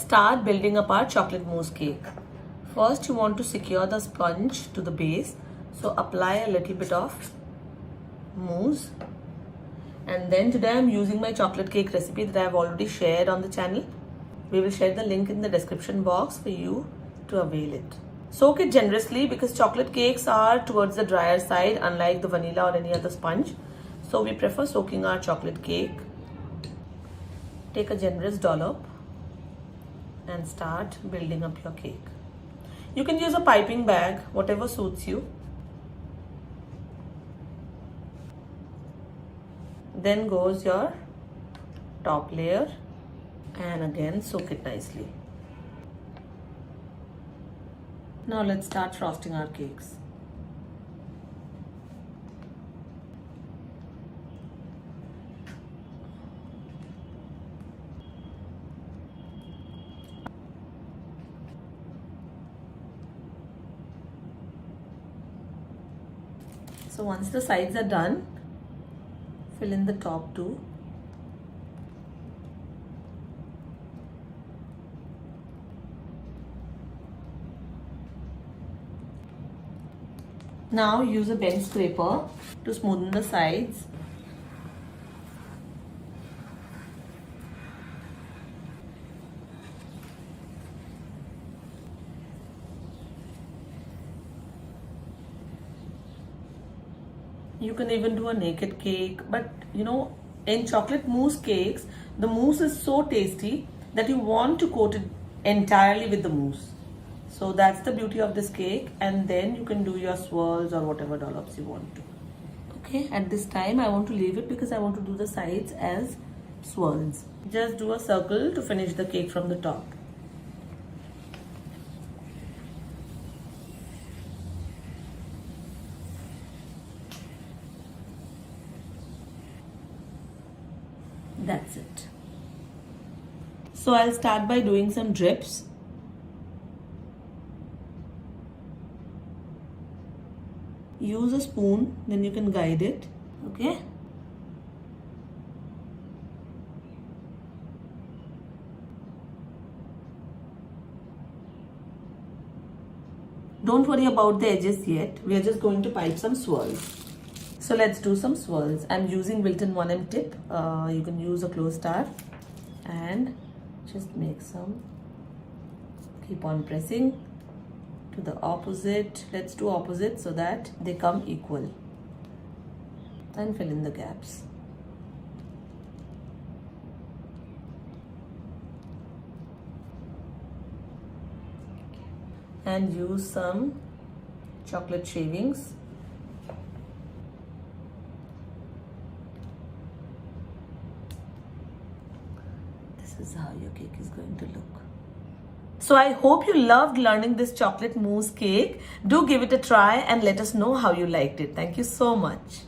start building up our chocolate mousse cake. First, you want to secure the sponge to the base. So apply a little bit of mousse. And then today I'm using my chocolate cake recipe that I have already shared on the channel. We will share the link in the description box for you to avail it. Soak it generously because chocolate cakes are towards the drier side, unlike the vanilla or any other sponge. So we prefer soaking our chocolate cake. Take a generous dollop and start building up your cake. You can use a piping bag, whatever suits you. Then goes your top layer and again soak it nicely. Now let's start frosting our cakes. So once the sides are done, fill in the top two. Now use a bench scraper to smoothen the sides. You can even do a naked cake, but you know, in chocolate mousse cakes, the mousse is so tasty that you want to coat it entirely with the mousse. So that's the beauty of this cake, and then you can do your swirls or whatever dollops you want to. Okay, at this time I want to leave it because I want to do the sides as swirls. Just do a circle to finish the cake from the top. That's it. So I'll start by doing some drips. Use a spoon, then you can guide it. Okay. Don't worry about the edges yet. We are just going to pipe some swirls. So let's do some swirls. I'm using Wilton 1M tip. You can use a closed star and just make some. Keep on pressing to the opposite. Let's do opposite so that they come equal. And fill in the gaps. And use some chocolate shavings. This is how your cake is going to look. So I hope you loved learning this chocolate mousse cake. Do give it a try and let us know how you liked it. Thank you so much.